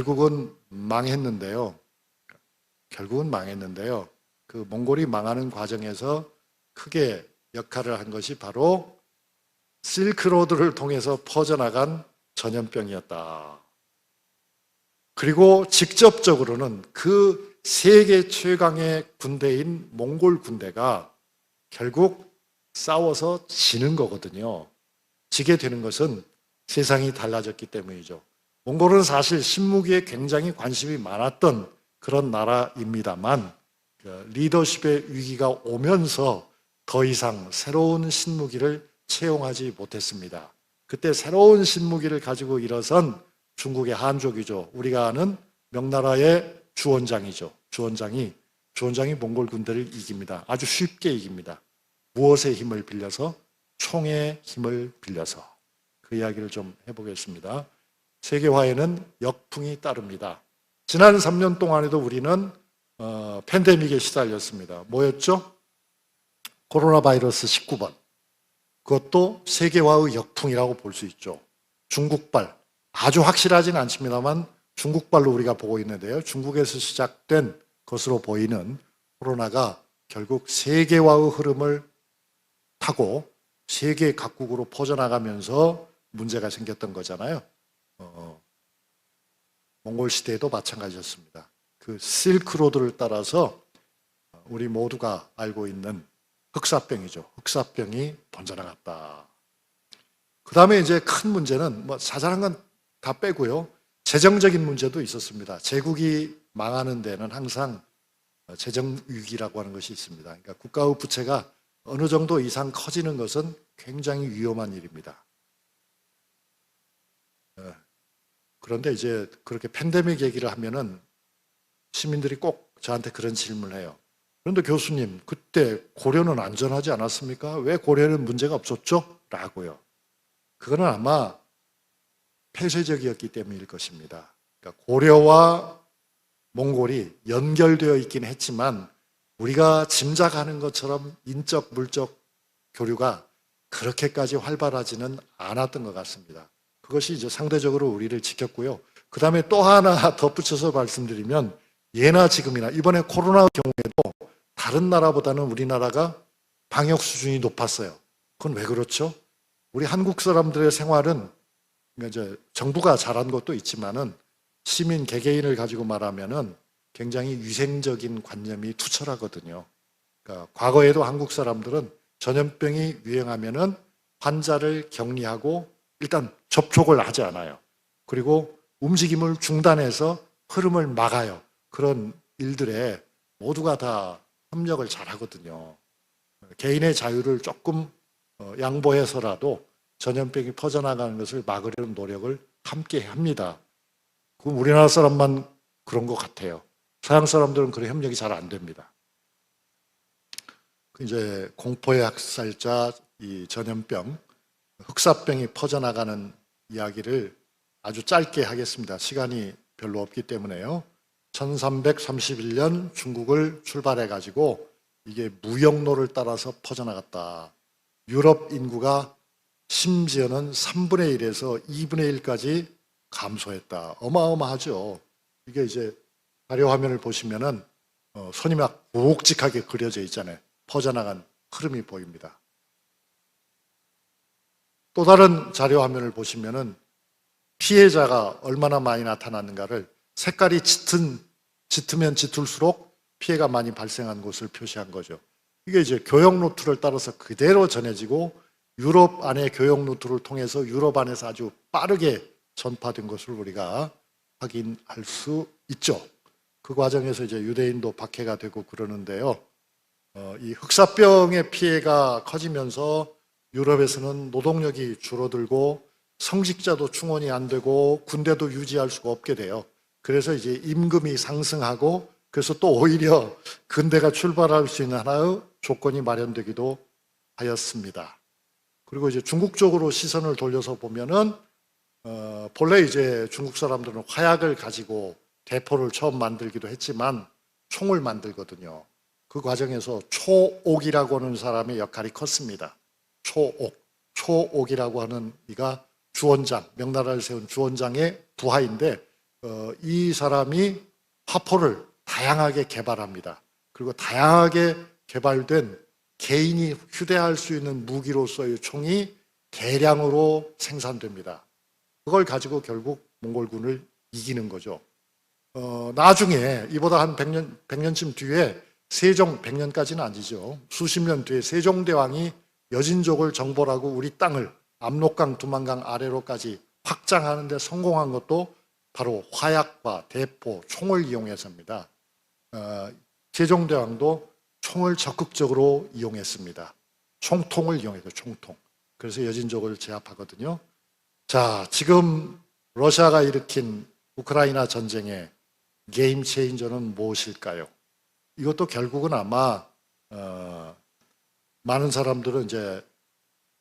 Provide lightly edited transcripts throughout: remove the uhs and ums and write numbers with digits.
결국은 망했는데요. 그 몽골이 망하는 과정에서 크게 역할을 한 것이 바로 실크로드를 통해서 퍼져나간 전염병이었다. 그리고 직접적으로는 그 세계 최강의 군대인 몽골 군대가 결국 싸워서 지는 거거든요. 지게 되는 것은 세상이 달라졌기 때문이죠. 몽골은 사실 신무기에 굉장히 관심이 많았던 그런 나라입니다만 리더십의 위기가 오면서 더 이상 새로운 신무기를 채용하지 못했습니다. 그때 새로운 신무기를 가지고 일어선 중국의 한족이죠. 우리가 아는 명나라의 주원장이죠. 주원장이 몽골 군대를 이깁니다. 아주 쉽게 이깁니다. 무엇의 힘을 빌려서? 총의 힘을 빌려서. 그 이야기를 좀 해보겠습니다. 세계화에는 역풍이 따릅니다. 지난 3년 동안에도 우리는 팬데믹에 시달렸습니다. 뭐였죠? 코로나 바이러스 19번. 그것도 세계화의 역풍이라고 볼 수 있죠. 중국발. 아주 확실하진 않습니다만 중국발로 우리가 보고 있는데요. 중국에서 시작된 것으로 보이는 코로나가 결국 세계화의 흐름을 타고 세계 각국으로 퍼져나가면서 문제가 생겼던 거잖아요. 몽골 시대에도 마찬가지였습니다. 그 실크로드를 따라서 우리 모두가 알고 있는 흑사병이죠. 흑사병이 번져나갔다. 그 다음에 이제 큰 문제는 자잘한 건 다 빼고요. 재정적인 문제도 있었습니다. 제국이 망하는 데는 항상 재정 위기라고 하는 것이 있습니다. 그러니까 국가의 부채가 어느 정도 이상 커지는 것은 굉장히 위험한 일입니다. 그런데 이제 그렇게 팬데믹 얘기를 하면은 시민들이 꼭 저한테 그런 질문을 해요. 그런데 교수님, 그때 고려는 안전하지 않았습니까? 왜 고려는 문제가 없었죠? 라고요. 그거는 아마 폐쇄적이었기 때문일 것입니다. 그러니까 고려와 몽골이 연결되어 있긴 했지만 우리가 짐작하는 것처럼 인적, 물적 교류가 그렇게까지 활발하지는 않았던 것 같습니다. 그것이 이제 상대적으로 우리를 지켰고요. 그 다음에 또 하나 덧붙여서 말씀드리면 예나 지금이나 이번에 코로나 경우에도 다른 나라보다는 우리나라가 방역 수준이 높았어요. 그건 왜 그렇죠? 우리 한국 사람들의 생활은 이제 정부가 잘한 것도 있지만은 시민 개개인을 가지고 말하면은 굉장히 위생적인 관념이 투철하거든요. 그러니까 과거에도 한국 사람들은 전염병이 유행하면은 환자를 격리하고 일단 접촉을 하지 않아요. 그리고 움직임을 중단해서 흐름을 막아요. 그런 일들에 모두가 다 협력을 잘 하거든요. 개인의 자유를 조금 양보해서라도 전염병이 퍼져나가는 것을 막으려는 노력을 함께 합니다. 그럼 우리나라 사람만 그런 것 같아요. 서양 사람들은 그런 협력이 잘 안 됩니다. 이제 공포의 학살자, 이 전염병, 흑사병이 퍼져나가는 이야기를 아주 짧게 하겠습니다. 시간이 별로 없기 때문에요. 1331년 중국을 출발해가지고 이게 무역로를 따라서 퍼져나갔다. 유럽 인구가 심지어는 3분의 1에서 2분의 1까지 감소했다. 어마어마하죠. 이게 이제 자료 화면을 보시면은 손이 막 굵직하게 그려져 있잖아요. 퍼져나간 흐름이 보입니다. 또 다른 자료 화면을 보시면은 피해자가 얼마나 많이 나타났는가를 색깔이 짙으면 짙을수록 피해가 많이 발생한 곳을 표시한 거죠. 이게 이제 교역 루트를 따라서 그대로 전해지고 유럽 안의 교역 루트를 통해서 유럽 안에서 아주 빠르게 전파된 것을 우리가 확인할 수 있죠. 그 과정에서 이제 유대인도 박해가 되고 그러는데요. 이 흑사병의 피해가 커지면서 유럽에서는 노동력이 줄어들고 성직자도 충원이 안 되고 군대도 유지할 수가 없게 돼요. 그래서 이제 임금이 상승하고 그래서 또 오히려 근대가 출발할 수 있는 하나의 조건이 마련되기도 하였습니다. 그리고 이제 중국 쪽으로 시선을 돌려서 보면은 본래 이제 중국 사람들은 화약을 가지고 대포를 처음 만들기도 했지만 총을 만들거든요. 그 과정에서 초옥이라고 하는 사람의 역할이 컸습니다. 초옥이라고 하는 이가 주원장, 명나라를 세운 주원장의 부하인데 이 사람이 화포를 다양하게 개발합니다. 그리고 다양하게 개발된 개인이 휴대할 수 있는 무기로서의 총이 대량으로 생산됩니다. 그걸 가지고 결국 몽골군을 이기는 거죠. 나중에 이보다 한 100년쯤 뒤에 세종, 100년까지는 아니죠. 수십 년 뒤에 세종대왕이 여진족을 정벌하고 우리 땅을 압록강, 두만강 아래로까지 확장하는 데 성공한 것도 바로 화약과 대포, 총을 이용해서입니다. 세종대왕도 총을 적극적으로 이용했습니다. 총통을 이용해서 총통. 그래서 여진족을 제압하거든요. 자, 지금 러시아가 일으킨 우크라이나 전쟁의 게임 체인저는 무엇일까요? 이것도 결국은 아마 많은 사람들은 이제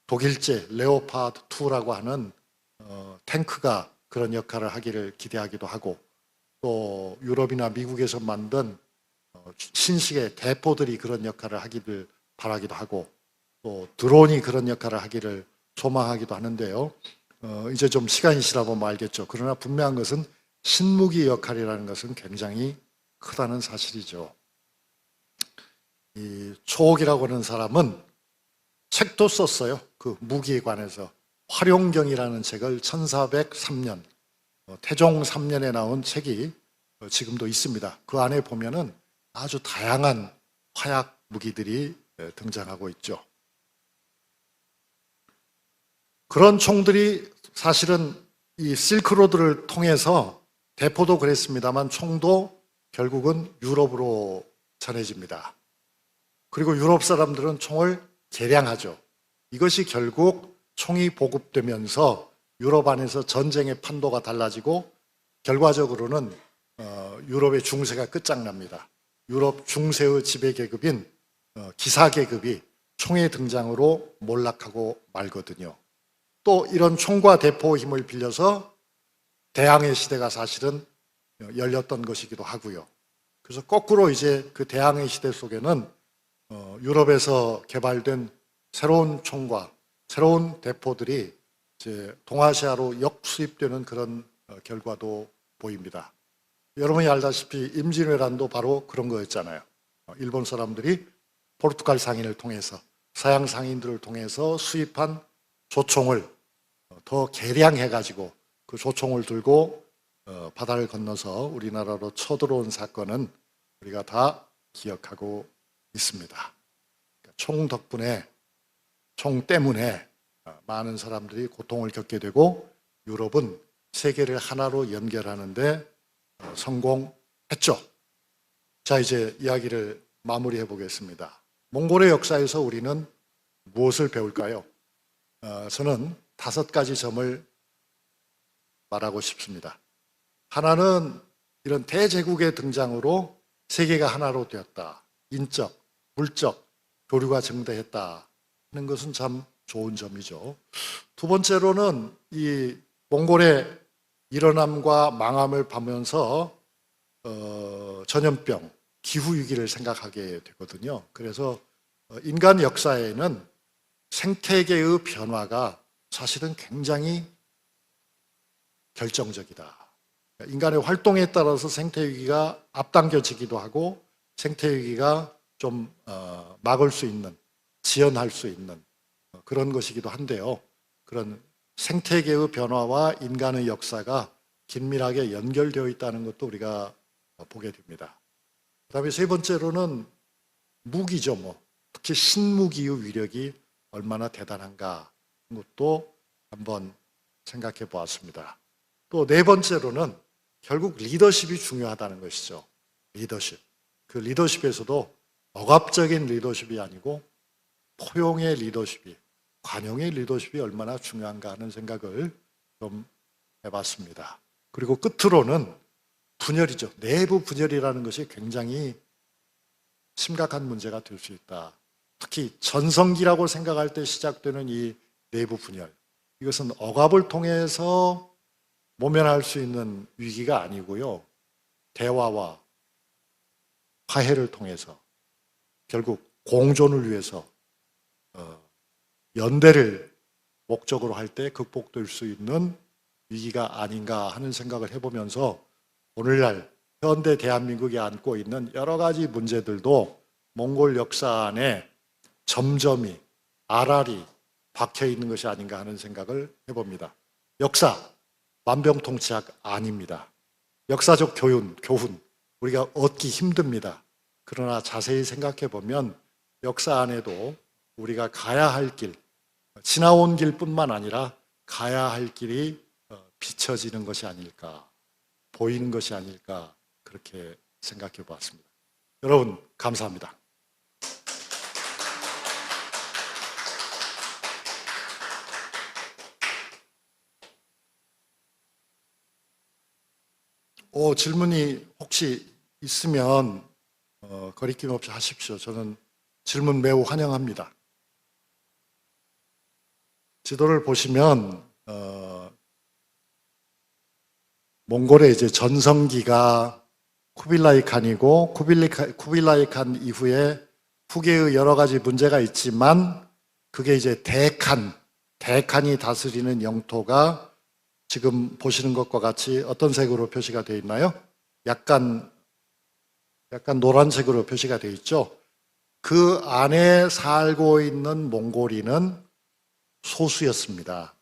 독일제 레오파드 2라고 하는 탱크가 그런 역할을 하기를 기대하기도 하고, 또 유럽이나 미국에서 만든 신식의 대포들이 그런 역할을 하기를 바라기도 하고, 또 드론이 그런 역할을 하기를 소망하기도 하는데요. 이제 좀 시간이 지나보면 알겠죠. 그러나 분명한 것은 신무기 역할이라는 것은 굉장히 크다는 사실이죠. 이 초옥이라고 하는 사람은 책도 썼어요. 그 무기에 관해서. 활용경이라는 책을 1403년, 태종 3년에 나온 책이 지금도 있습니다. 그 안에 보면은 아주 다양한 화약 무기들이 등장하고 있죠. 그런 총들이 사실은 이 실크로드를 통해서 대포도 그랬습니다만 총도 결국은 유럽으로 전해집니다. 그리고 유럽 사람들은 총을 개량하죠. 이것이 결국 총이 보급되면서 유럽 안에서 전쟁의 판도가 달라지고 결과적으로는 유럽의 중세가 끝장납니다. 유럽 중세의 지배계급인 기사계급이 총의 등장으로 몰락하고 말거든요. 또 이런 총과 대포의 힘을 빌려서 대항해 시대가 사실은 열렸던 것이기도 하고요. 그래서 거꾸로 이제 그 대항해 시대 속에는 유럽에서 개발된 새로운 총과 새로운 대포들이 이제 동아시아로 역수입되는 그런 결과도 보입니다. 여러분이 알다시피 임진왜란도 바로 그런 거였잖아요. 일본 사람들이 포르투갈 상인을 통해서, 서양 상인들을 통해서 수입한 조총을 더 개량해가지고 그 조총을 들고 바다를 건너서 우리나라로 쳐들어온 사건은 우리가 다 기억하고 있습니다. 총 덕분에, 총 때문에 많은 사람들이 고통을 겪게 되고 유럽은 세계를 하나로 연결하는데 성공했죠. 자, 이제 이야기를 마무리해 보겠습니다. 몽골의 역사에서 우리는 무엇을 배울까요? 저는 5가지 점을 말하고 싶습니다. 하나는 이런 대제국의 등장으로 세계가 하나로 되었다. 인적, 물적 교류가 증대했다 하는 것은 참 좋은 점이죠. 두 번째로는 이 몽골의 일어남과 망함을 보면서 전염병, 기후위기를 생각하게 되거든요. 그래서 인간 역사에는 생태계의 변화가 사실은 굉장히 결정적이다. 인간의 활동에 따라서 생태위기가 앞당겨지기도 하고 생태위기가 좀 막을 수 있는, 지연할 수 있는 그런 것이기도 한데요. 그런 생태계의 변화와 인간의 역사가 긴밀하게 연결되어 있다는 것도 우리가 보게 됩니다. 그 다음에 세 번째로는 무기죠. 특히 신무기의 위력이 얼마나 대단한가 하는 것도 한번 생각해 보았습니다. 또 네 번째로는 결국 리더십이 중요하다는 것이죠. 리더십. 그 리더십에서도 억압적인 리더십이 아니고 포용의 리더십이, 관용의 리더십이 얼마나 중요한가 하는 생각을 좀 해봤습니다. 그리고 끝으로는 분열이죠. 내부 분열이라는 것이 굉장히 심각한 문제가 될 수 있다. 특히 전성기라고 생각할 때 시작되는 이 내부 분열. 이것은 억압을 통해서 모면할 수 있는 위기가 아니고요. 대화와 화해를 통해서 결국 공존을 위해서 연대를 목적으로 할 때 극복될 수 있는 위기가 아닌가 하는 생각을 해보면서 오늘날 현대 대한민국이 안고 있는 여러 가지 문제들도 몽골 역사 안에 점점이 알알이 박혀 있는 것이 아닌가 하는 생각을 해봅니다. 역사 만병통치약 아닙니다. 역사적 교훈 우리가 얻기 힘듭니다. 그러나 자세히 생각해 보면 역사 안에도 우리가 가야 할 길, 지나온 길뿐만 아니라 가야 할 길이 비춰지는 것이 아닐까, 보이는 것이 아닐까 그렇게 생각해 보았습니다. 여러분 감사합니다. 질문이 혹시 있으면 거리낌 없이 하십시오. 저는 질문 매우 환영합니다. 지도를 보시면 몽골의 이제 전성기가 쿠빌라이 칸이고 쿠빌라이 칸 이후에 후계의 여러 가지 문제가 있지만 그게 이제 대칸이 다스리는 영토가 지금 보시는 것과 같이 어떤 색으로 표시가 되어 있나요? 약간 노란색으로 표시가 되어 있죠. 그 안에 살고 있는 몽골인은 소수였습니다.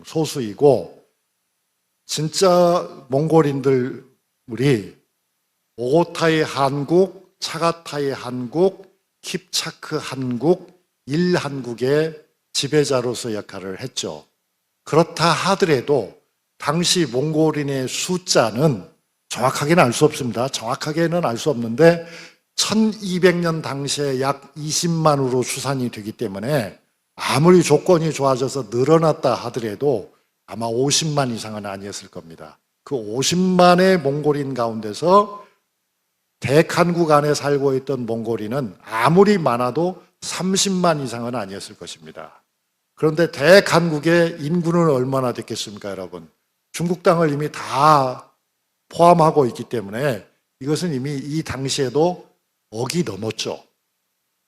소수이고 진짜 몽골인들 우리 오고타이 한국, 차가타이 한국, 킵차크 한국, 일한국의 지배자로서 역할을 했죠. 그렇다 하더라도 당시 몽골인의 숫자는 정확하게는 알 수 없습니다. 정확하게는 알 수 없는데 1200년 당시에 약 20만으로 추산이 되기 때문에 아무리 조건이 좋아져서 늘어났다 하더라도 아마 50만 이상은 아니었을 겁니다. 그 50만의 몽골인 가운데서 대칸국 안에 살고 있던 몽골인은 아무리 많아도 30만 이상은 아니었을 것입니다. 그런데 대칸국의 인구는 얼마나 됐겠습니까, 여러분? 중국 땅을 이미 다 포함하고 있기 때문에 이것은 이미 이 당시에도 억이 넘었죠.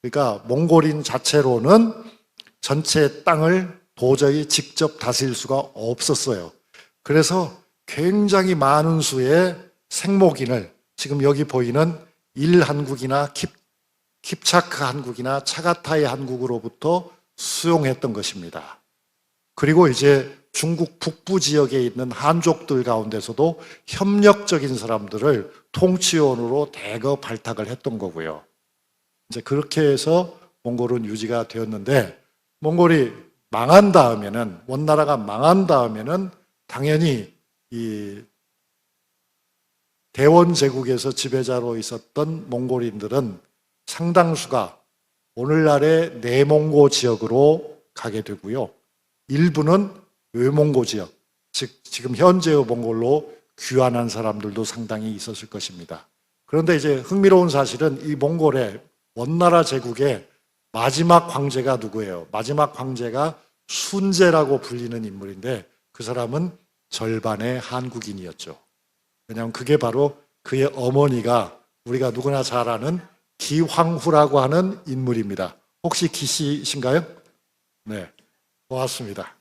그러니까 몽골인 자체로는 전체 땅을 도저히 직접 다스릴 수가 없었어요. 그래서 굉장히 많은 수의 생목인을 지금 여기 보이는 일한국이나 킵차크 한국이나 차가타이 한국으로부터 수용했던 것입니다. 그리고 이제 중국 북부 지역에 있는 한족들 가운데서도 협력적인 사람들을 통치원으로 대거 발탁을 했던 거고요. 이제 그렇게 해서 몽골은 유지가 되었는데 몽골이 망한 다음에는 원나라가 망한 다음에는 당연히 이 대원 제국에서 지배자로 있었던 몽골인들은 상당수가 오늘날의 내몽고 지역으로 가게 되고요. 일부는 외몽고 지역, 즉 지금 현재의 몽골로 귀환한 사람들도 상당히 있었을 것입니다. 그런데 이제 흥미로운 사실은 이 몽골의 원나라 제국의 마지막 황제가 누구예요? 마지막 황제가 순제라고 불리는 인물인데 그 사람은 절반의 한국인이었죠. 왜냐하면 그게 바로 그의 어머니가 우리가 누구나 잘 아는 기황후라고 하는 인물입니다. 혹시 기씨신가요? 네, 고맙습니다.